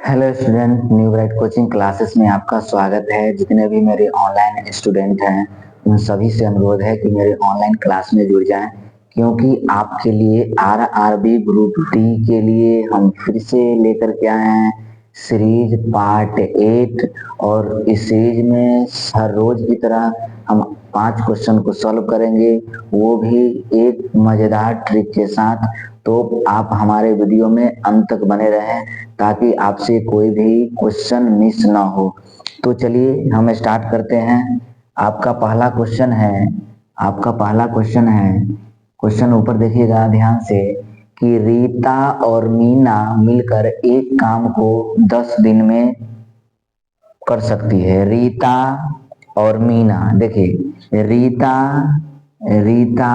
Hello student, new bright coaching classes में आपका स्वागत है। जितने भी मेरे ऑनलाइन स्टूडेंट हैं उन सभी से अनुरोध है कि मेरे ऑनलाइन क्लास में जुड़ जाएं, क्योंकि आपके लिए आरआरबी ग्रुप डी के लिए हम फिर से लेकर के आए हैं सीरीज पार्ट 8। और इस सीरीज में हर रोज की तरह हम 5 क्वेश्चन को सॉल्व करेंगे, वो भी एक मजेदार ट्रिक के साथ। तो आप हमारे वीडियो में अंत तक बने रहें ताकि आपसे कोई भी क्वेश्चन मिस ना हो। तो चलिए हम स्टार्ट करते हैं। आपका पहला क्वेश्चन है आपका पहला क्वेश्चन है क्वेश्चन ऊपर देखिएगा ध्यान से कि रीता और मीना मिलकर एक काम को 10 दिन में कर सकती है। रीता और मीना, देखिए रीता रीता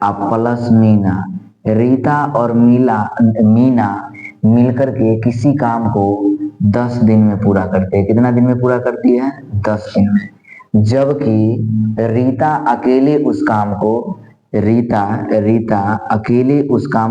प्लस मीना, रीता और मीना मिलकर के किसी काम को 10 दिन में पूरा करते हैं। कितना दिन में पूरा करती है? 10 दिन में। जबकि रीता अकेले उस काम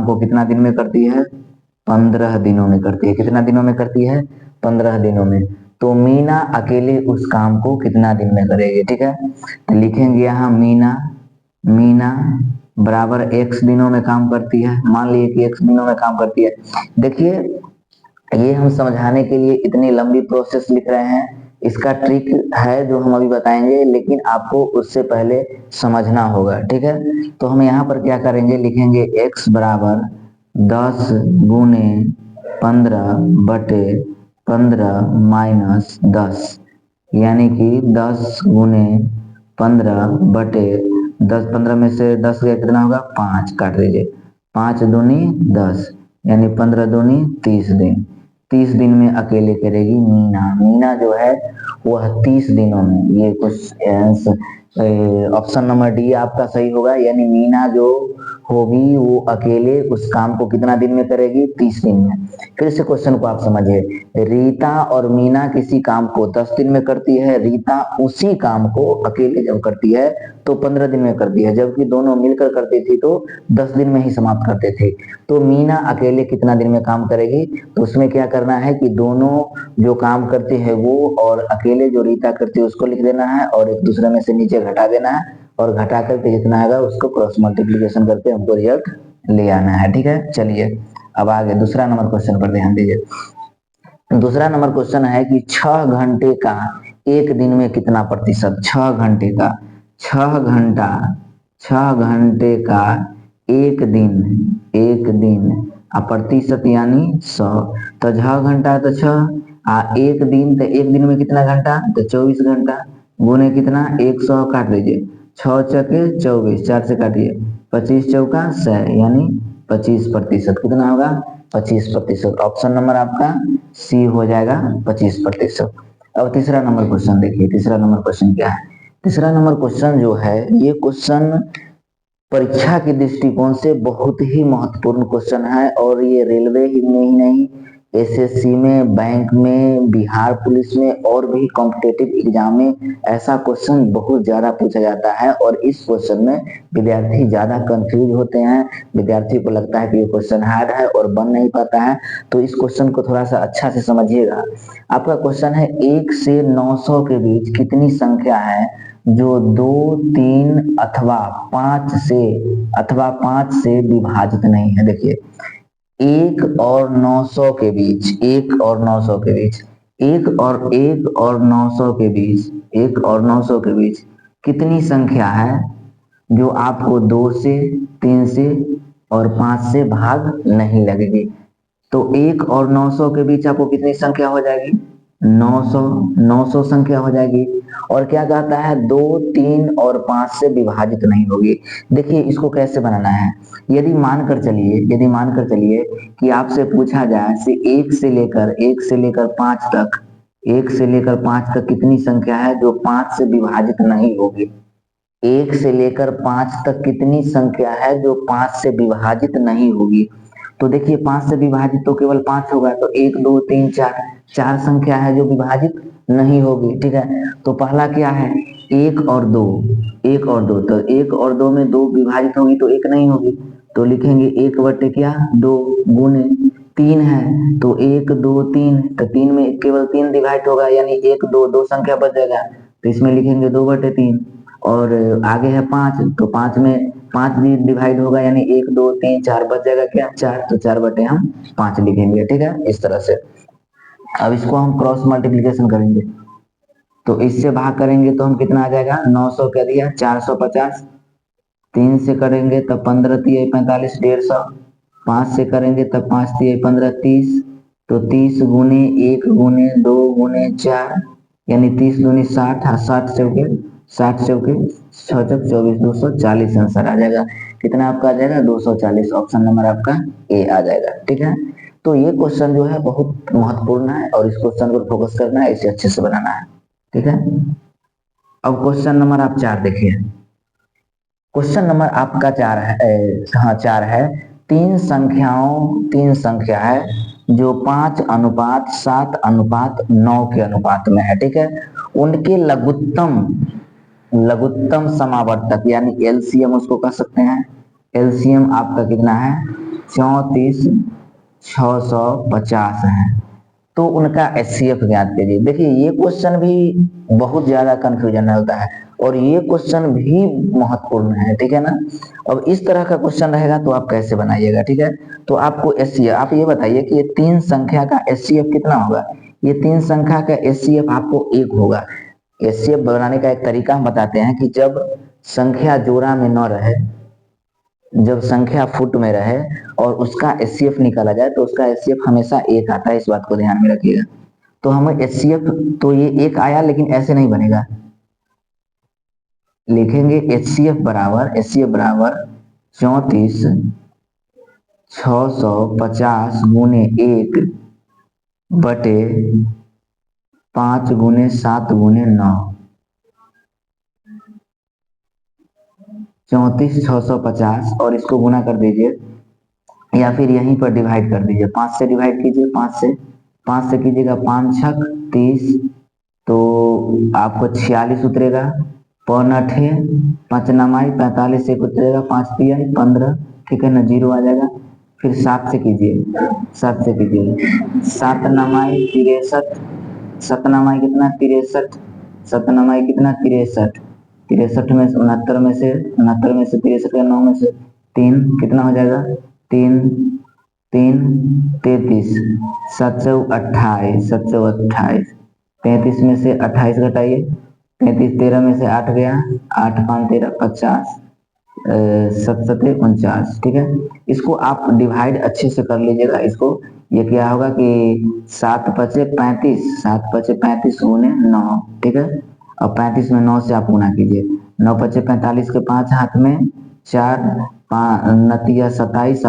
को कितना दिन में करती है? 15 दिनों में करती है। कितना दिनों में करती है? 15 दिनों में। तो मीना अकेले उस काम को कितना दिन में करेगी? ठीक है, तो लिखेंगे यहाँ मीना बराबर x दिनों में काम करती है। मान लीजिए कि x दिनों में काम करती है। देखिए, ये हम समझाने के लिए इतनी लंबी प्रोसेस लिख रहे हैं। इसका ट्रिक है जो हम अभी बताएंगे, लेकिन आपको उससे पहले समझना होगा। ठीक है, तो हम यहाँ पर क्या करेंगे, लिखेंगे x बराबर 10 गुने 15 बटे 15 माइनस 10, यानी कि 10 गुने 15 बटे 10। 15 में से 10 गया कितना होगा? 5 काट दीजिए। 5 दूनी 10, यानी 15 दूनी 30 दिन। 30 दिन में अकेले करेगी मीना जो है वह 30 दिनों में। ये कुछ ऑप्शन नंबर डी आपका सही होगा, यानी मीना जो होगी वो अकेले उस काम को कितना दिन में करेगी? 30 दिन में। फिर से क्वेश्चन को आप समझिए, रीता और मीना किसी काम को 10 दिन में करती है। रीता उसी काम को अकेले जब करती है तो 15 दिन में करती है, जबकि दोनों मिलकर करती थी तो 10 दिन में ही समाप्त करते थे। तो मीना अकेले कितना दिन में काम करेगी? तो उसमें क्या करना है कि दोनों जो काम करते हैं वो और अकेले जो रीता करती है उसको लिख देना है, और एक दूसरे में से नीचे घटा देना है, और घटा करके जितना आएगा उसको क्रॉस मल्टीप्लीकेशन करके हमको रिजल्ट ले आना है। ठीक है, चलिए अब आगे दूसरा नंबर क्वेश्चन पर ध्यान दीजिए। दूसरा नंबर क्वेश्चन है कि 6 घंटे का एक दिन में कितना प्रतिशत? 6 घंटे का 6 घंटे का एक दिन प्रतिशत यानी 100। तो 6 घंटा तो 6 एक दिन, तो एक दिन में कितना घंटा? तो 24 घंटा। गुने कितना? 100 काट दीजिए। 6 चौके 24, 4 से काटिए, 25 चौका 100, यानी 25%। कितना होगा? 25%। ऑप्शन नंबर आपका सी हो जाएगा, 25%। अब तीसरा नंबर क्वेश्चन देखिए। तीसरा नंबर क्वेश्चन क्या है? तीसरा नंबर क्वेश्चन जो है, ये क्वेश्चन परीक्षा के दृष्टिकोण से बहुत ही महत्वपूर्ण क्वेश्चन है, और ये रेलवे ही में ही नहीं, एसएससी में, बैंक में, बिहार पुलिस में और भी कॉम्पिटेटिव एग्जाम में ऐसा क्वेश्चन बहुत ज्यादा पूछा जाता है। और इस क्वेश्चन में विद्यार्थी ज्यादा कंफ्यूज होते हैं। विद्यार्थी को लगता है कि ये क्वेश्चन हार्ड है और बन नहीं पाता है। तो इस क्वेश्चन को थोड़ा सा अच्छा से समझिएगा। आपका क्वेश्चन है 1 से 900 के बीच कितनी संख्या है जो 2, 3 अथवा 5 से विभाजित नहीं है। देखिए, 1 और 900 के बीच, 1 और 900 के बीच, 1 और 900 के बीच कितनी संख्या है जो आपको 2 से, 3 से और 5 से भाग नहीं लगेगी? तो 1 और 900 के बीच आपको कितनी संख्या हो जाएगी? 900 संख्या हो जाएगी। और क्या कहता है? 2, 3 और 5 से विभाजित नहीं होगी। देखिए, इसको कैसे बनाना है। यदि मानकर चलिए कि आपसे पूछा जाए से 1 से लेकर 5 तक, 1 से लेकर 5 तक कितनी संख्या है जो 5 से विभाजित नहीं होगी? 1 से लेकर 5 तक कितनी संख्या है जो 5 से विभाजित नहीं होगी? तो देखिए, 5 से विभाजित तो केवल 5 होगा। तो 1, 2, 3, 4 संख्या है जो विभाजित नहीं होगी। ठीक है, तो पहला क्या है? 1 और 2। तो 1 और 2 में 2 विभाजित होगी तो 1 नहीं होगी। तो लिखेंगे 1 बटे क्या? 2 गुने 3 है तो 1 2 3, तो 3 में केवल 3 डिवाइड होगा, यानी 1 2 दो संख्या बच जाएगा, तो इसमें लिखेंगे 2/3। और आगे है 5, तो 5 में 5 भी डिवाइड होगा, यानी 1 2 3 4 बच जाएगा क्या 4, तो 4/5 लिखेंगे। ठीक है, इस तरह से। अब इसको हम क्रॉस मल्टीप्लीकेशन करेंगे, तो इससे भाग करेंगे तो हम कितना आ जाएगा, 900 कर दिया 450, 3 से करेंगे तब 15 तिये 45 150, 5 से करेंगे तब 5 तिये 15 30, तो 30 गुने 1 गुने 2 गुने 4, यानी 30 दूनी 60, 60 चौके 60 चौके 6 चौक 24, 240 आंसर आ जाएगा। कितना आपका आ जाएगा, 240। ऑप्शन नंबर आपका ए आ जाएगा। ठीक है, तो ये क्वेश्चन जो है बहुत महत्वपूर्ण है और इस क्वेश्चन पर फोकस करना है, इसे अच्छे से बनाना है। ठीक है, अब क्वेश्चन नंबर आप 4 देखिए। क्वेश्चन नंबर आपका 4 है, हाँ 4 है। तीन संख्या है जो 5:7:9 के अनुपात में है। ठीक है, उनके लघुत्तम समावर्तक यानी एलसीएम उसको कह सकते हैं। एलसीएम आपका कितना है, 34,650 है। तो उनका एचसीएफ ज्ञात कीजिए। देखिए ये क्वेश्चन भी बहुत ज्यादा कंफ्यूजन होता है और ये क्वेश्चन भी महत्वपूर्ण है। ठीक है ना, अब इस तरह का क्वेश्चन रहेगा तो आप कैसे बनाइएगा। ठीक है, तो आपको एचसीएफ, आप ये बताइए कि ये 3 संख्या का एचसीएफ कितना होगा। ये 3 संख्या का एचसीएफ आपको 1 होगा। एचसीएफ बनाने का एक तरीका हम बताते हैं कि जब संख्या जोड़ा में न रहे, जब संख्या फुट में रहे और उसका एचसीएफ निकाला जाए तो उसका एचसीएफ हमेशा 1 आता है, इस बात को ध्यान में रखिएगा। तो हमें एचसीएफ, तो ये 1 आया लेकिन ऐसे नहीं बनेगा, लिखेंगे एचसीएफ बराबर 34,650 गुने 1 बटे 5 गुने 7 गुने 9, 34,650 और इसको गुना कर दीजिए या फिर यहीं पर डिवाइड कर दीजिए। 5 से डिवाइड कीजिए, 5 से कीजिएगा 5 छक 30, तो आपको 46 उतरेगा। 5 8 5 9 45 से उतरेगा, 5 3 15, ठीक है ना, 0 आ जाएगा। फिर 7 से कीजिए, 7 से कीजिए 7 9 63, 7 9 कितना 63, 7 9 कितना 63, 63 में 69 में से 63 का 9 में से 3 कितना हो जाएगा, 3 3 33, 7 चौक 28, 7 चौक 28, 33 में से 28 घटाइए, 33 13 में से 8 गया, 8 5 13 50, 7 7 49। ठीक है, इसको आप डिवाइड अच्छे से कर लीजिएगा। इसको ये क्या होगा कि 7 5 35, 7 5 35 गुने 9। ठीक है, अब 35 में 9 से आप गुना कीजिए, 9 5 45 के 5 हाथ में 4, 9 27,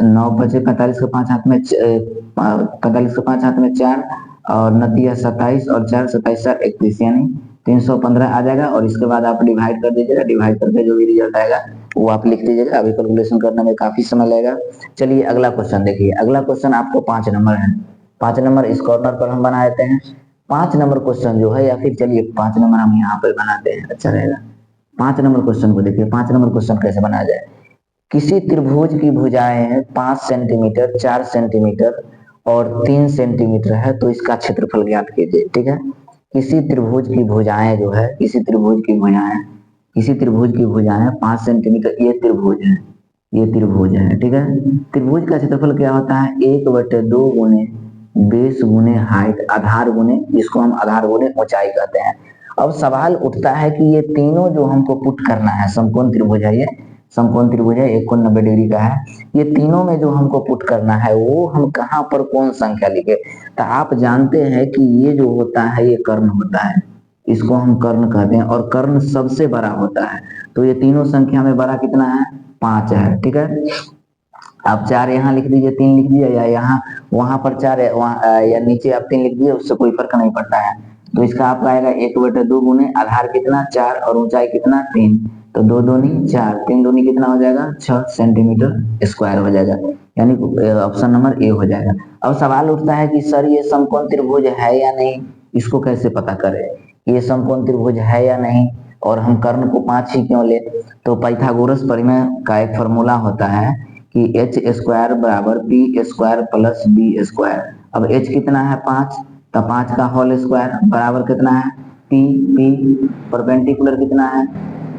9 5 45 के 5 हाथ में 45 के 5 हाथ में 4 और 9 27 और 4 27 4 31, यानी 315 आ जाएगा। और इसके बाद आप डिवाइड कर दीजिएगा, डिवाइड करके जो भी रिजल्ट आएगा वो आप लिख दीजिएगा। अभी कैलकुलेशन करने में काफी समय लगेगा। चलिए अगला क्वेश्चन देखिए। अगला क्वेश्चन आपको 5 नंबर है। 5 नंबर इस कॉर्नर पर हम बना देते हैं। 5 नंबर क्वेश्चन जो है, या फिर चलिए 5 नंबर हम यहाँ पर बनाते हैं, अच्छा रहेगा। 5 नंबर क्वेश्चन को देखिए। 5 नंबर क्वेश्चन कैसे बनाया जाए। किसी त्रिभुज की भुजाएं 5 सेंटीमीटर, 4 सेंटीमीटर और 3 सेंटीमीटर है, तो इसका क्षेत्रफल ज्ञात कीजिए। ठीक है, किसी त्रिभुज की भुजाएं जो है, किसी त्रिभुज की भुजाएं 5 सेंटीमीटर, ये त्रिभुज है। ठीक है, त्रिभुज का क्षेत्रफल क्या होता है, 1/2 गुने बेस गुने हाइट, आधार गुने, जिसको हम आधार गुने ऊंचाई कहते हैं। अब सवाल उठता है कि ये तीनों जो हमको पुट करना है, समकोण त्रिभुज है, ये समकोण त्रिभुज है, एक कोण 90 डिग्री का है। ये तीनों में जो हमको पुट करना है वो हम कहाँ पर कौन संख्या लिखे। तो आप जानते हैं कि ये जो होता है ये कर्ण होता है, इसको हम कर्ण कहते हैं और कर्ण सबसे बड़ा होता है। तो ये तीनों संख्या में बड़ा कितना है, 5 है। ठीक है, आप 4 यहाँ लिख दीजिए, 3 लिख दीजिए, या यहाँ वहां पर 4 है, वहाँ या नीचे आप 3 लिख दीजिए, उससे कोई फर्क नहीं पड़ता है। तो इसका आपका आएगा 1/2 गुने आधार कितना 4 और ऊंचाई कितना 3, तो 2 दूनी 4, 3 दूनी कितना हो जाएगा 6 सेंटीमीटर स्क्वायर हो जाएगा, यानी ऑप्शन नंबर ए हो जाएगा। अब सवाल उठता है कि सर ये समकोण त्रिभुज है या नहीं, इसको कैसे पता करें, ये समकोण त्रिभुज है या नहीं और हम कर्ण को 5 ही क्यों ले। तो पाइथागोरस परिमेय का एक फॉर्मूला होता है कि एच स्क्वायर बराबर P square plus B square. अब एच कितना है 5, तो 5 का होल स्क्वायर बराबर कितना है पी, पी परपेंडिकुलर कितना है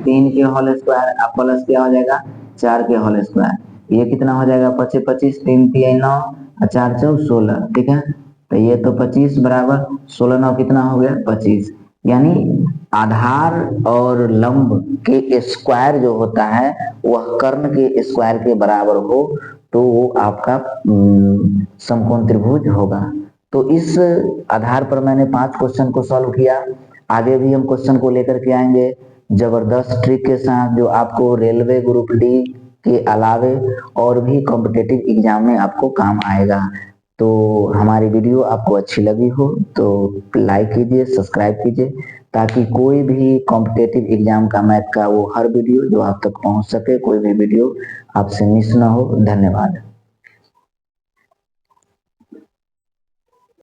3 के होल स्क्वायर, अब प्लस क्या हो जाएगा 4 के होल स्क्वायर, ये कितना हो जाएगा 25 25, 3 3 9 और 4 4 16, ठीक है। तो ये तो 25 बराबर 16 9 कितना हो गया 25, यानी आधार और लंब के स्क्वायर जो होता है वह कर्ण के स्क्वायर के बराबर हो तो वो आपका समकोण त्रिभुज होगा। तो इस आधार पर मैंने 5 क्वेश्चन को सॉल्व किया। आगे भी हम क्वेश्चन को लेकर के आएंगे जबरदस्त ट्रिक के साथ, जो आपको रेलवे ग्रुप डी के अलावे और भी कॉम्पिटेटिव एग्जाम में आपको काम आएगा। तो हमारी वीडियो आपको अच्छी लगी हो तो लाइक कीजिए, सब्सक्राइब कीजिए, ताकि कोई भी कॉम्पिटेटिव एग्जाम का मैथ का वो हर वीडियो जो आप तक पहुंच सके, कोई भी वीडियो आपसे मिस ना हो। धन्यवाद।